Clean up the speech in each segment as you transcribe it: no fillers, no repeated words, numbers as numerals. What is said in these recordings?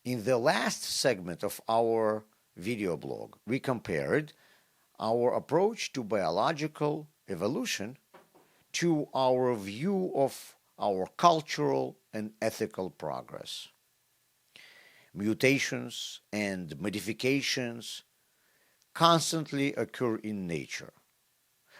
In the last segment of our video blog, we compared our approach to biological evolution to our view of our cultural and ethical progress. Mutations and modifications constantly occur in nature,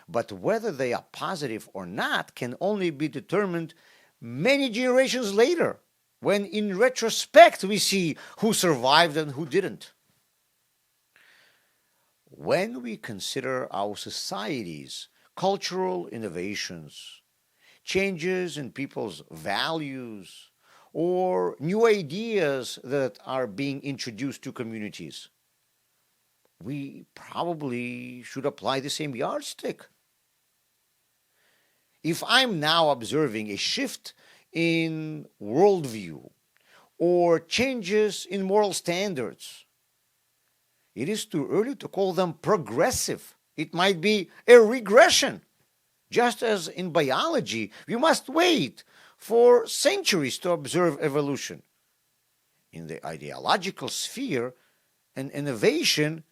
but whether they are positive or not can only be determined many generations later, when in retrospect we see who survived and who didn't. When we consider our society's cultural innovations, changes in people's values, or new ideas that are being introduced to communities, we probably should apply the same yardstick. If I'm now observing a shift in worldview or changes in moral standards, it is too early to call them progressive. It might be a regression. Just as in biology, we must wait for centuries to observe evolution. In the ideological sphere, an innovation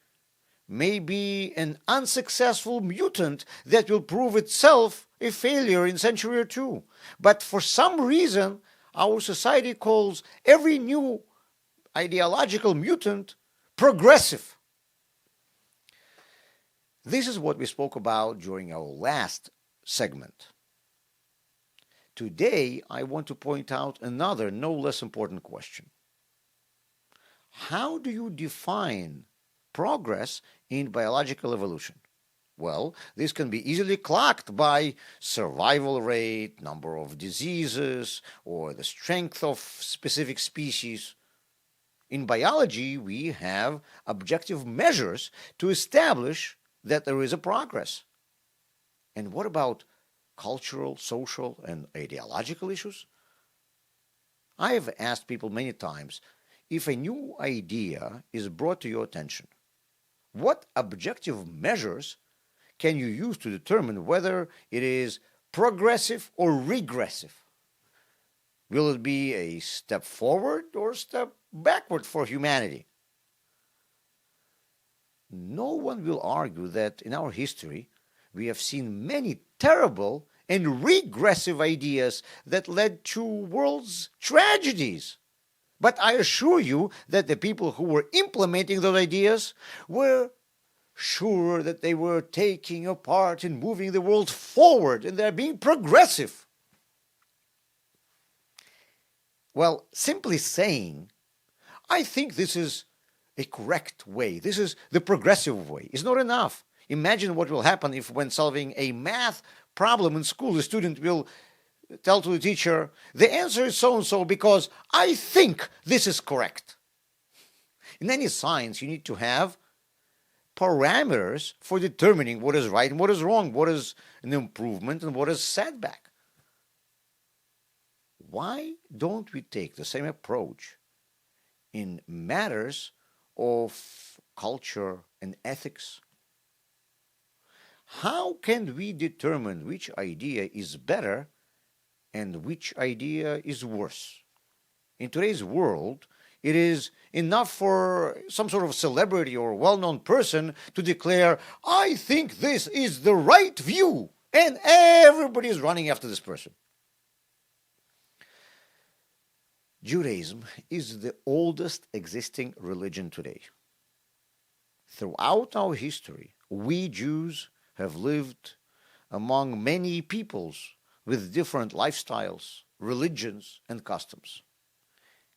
may be an unsuccessful mutant that will prove itself a failure in a century or two. But for some reason, our society calls every new ideological mutant progressive. This is what we spoke about during our last segment. Today, I want to point out another no less important question. How do you define progress in biological evolution? Well, this can be easily clocked by survival rate, number of diseases, or the strength of specific species. In biology, we have objective measures to establish that there is a progress. And what about cultural, social, and ideological issues? I have asked people many times, if a new idea is brought to your attention, what objective measures can you use to determine whether it is progressive or regressive? Will it be a step forward or a step backward for humanity? No one will argue that in our history we have seen many terrible and regressive ideas that led to world's tragedies. But I assure you that the people who were implementing those ideas were sure that they were taking a part in moving the world forward and they're being progressive. Well, simply saying, I think this is a correct way, this is the progressive way, is not enough. Imagine what will happen if, when solving a math problem in school, the student will tell to the teacher, the answer is so-and-so because I think this is correct. In any science, you need to have parameters for determining what is right and what is wrong, what is an improvement and what is setback. Why don't we take the same approach in matters of culture and ethics? How can we determine which idea is better and which idea is worse? In today's world, it is enough for some sort of celebrity or well-known person to declare, I think this is the right view, and everybody is running after this person. Judaism is the oldest existing religion today. Throughout our history, we Jews have lived among many peoples with different lifestyles, religions, and customs.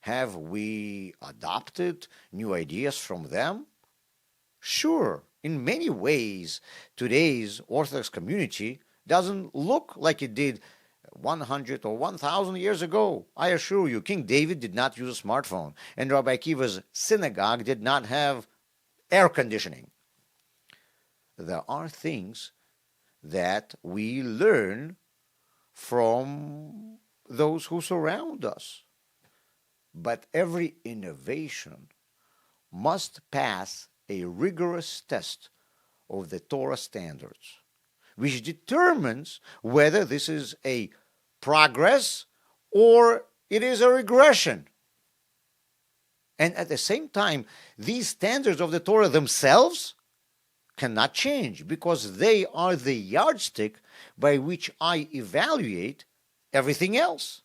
Have we adopted new ideas from them? Sure, in many ways, today's Orthodox community doesn't look like it did 100 or 1,000 years ago. I assure you, King David did not use a smartphone, and Rabbi Akiva's synagogue did not have air conditioning. There are things that we learn from those who surround us. But every innovation must pass a rigorous test of the Torah standards, which determines whether this is a progress or it is a regression. And at the same time, these standards of the Torah themselves cannot change because they are the yardstick by which I evaluate everything else.